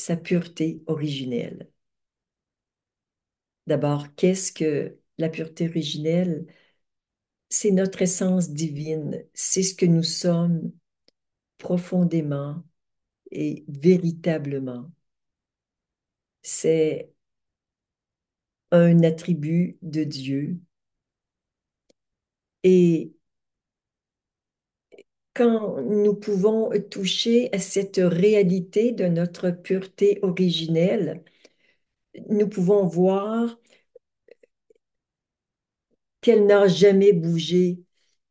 sa pureté originelle. D'abord, qu'est-ce que la pureté originelle? C'est notre essence divine, c'est ce que nous sommes profondément et véritablement. C'est un attribut de Dieu. Et quand nous pouvons toucher à cette réalité de notre pureté originelle, nous pouvons voir qu'elle n'a jamais bougé,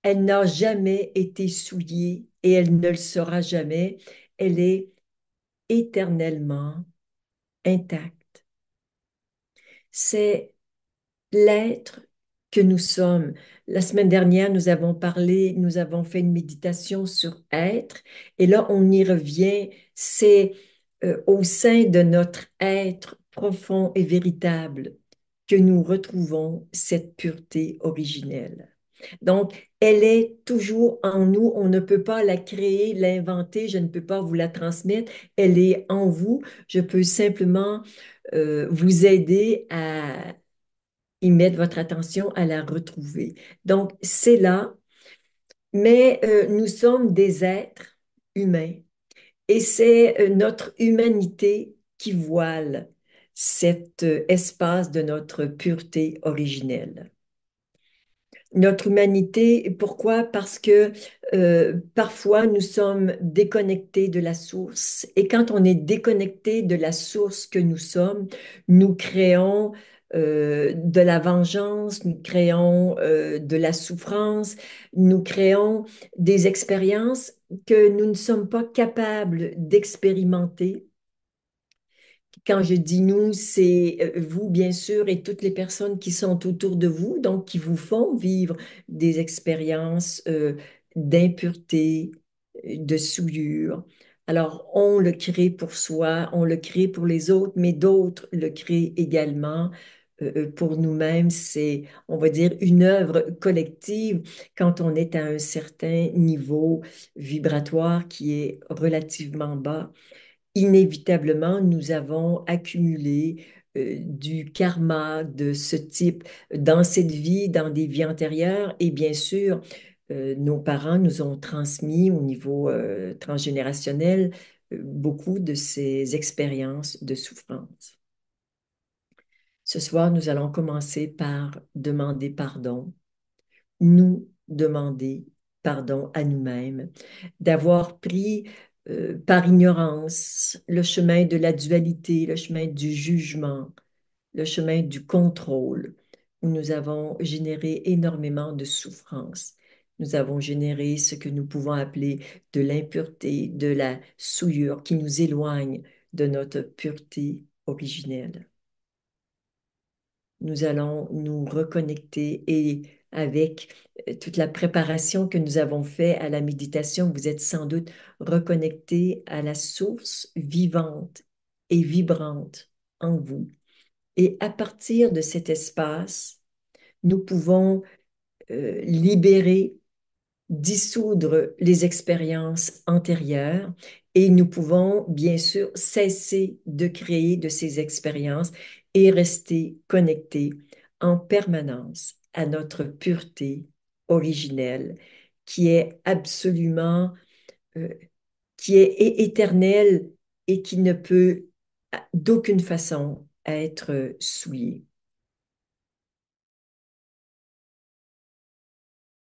elle n'a jamais été souillée et elle ne le sera jamais. Elle est éternellement intacte. C'est l'être que nous sommes. La semaine dernière, nous avons parlé, nous avons fait une méditation sur être, et là, on y revient. C'est au sein de notre être profond et véritable que nous retrouvons cette pureté originelle. Donc, elle est toujours en nous. On ne peut pas la créer, l'inventer. Je ne peux pas vous la transmettre. Elle est en vous. Je peux simplement vous aider à y mettre votre attention, à la retrouver. Donc, c'est là, mais nous sommes des êtres humains et c'est notre humanité qui voile cet espace de notre pureté originelle. Notre humanité, pourquoi? Parce que parfois nous sommes déconnectés de la source et quand on est déconnecté de la source que nous sommes, nous créons de la vengeance, nous créons de la souffrance, nous créons des expériences que nous ne sommes pas capables d'expérimenter. Quand je dis nous, c'est vous, bien sûr, et toutes les personnes qui sont autour de vous, donc qui vous font vivre des expériences d'impureté, de souillure. Alors, on le crée pour soi, on le crée pour les autres, mais d'autres le créent également pour nous-mêmes. C'est, on va dire, une œuvre collective quand on est à un certain niveau vibratoire qui est relativement bas. Inévitablement, nous avons accumulé du karma de ce type dans cette vie, dans des vies antérieures. Et bien sûr, nos parents nous ont transmis au niveau transgénérationnel beaucoup de ces expériences de souffrance. Ce soir, nous allons commencer par demander pardon, nous demander pardon à nous-mêmes, d'avoir pris par ignorance le chemin de la dualité, le chemin du jugement, le chemin du contrôle, où nous avons généré énormément de souffrance. Nous avons généré ce que nous pouvons appeler de l'impureté, de la souillure qui nous éloigne de notre pureté originelle. Nous allons nous reconnecter et avec toute la préparation que nous avons fait à la méditation, vous êtes sans doute reconnecté à la source vivante et vibrante en vous. Et à partir de cet espace, nous pouvons libérer, dissoudre les expériences antérieures et nous pouvons bien sûr cesser de créer de ces expériences et rester connectés en permanence à notre pureté originelle qui est absolument, euh, qui est éternelle et qui ne peut d'aucune façon être souillée.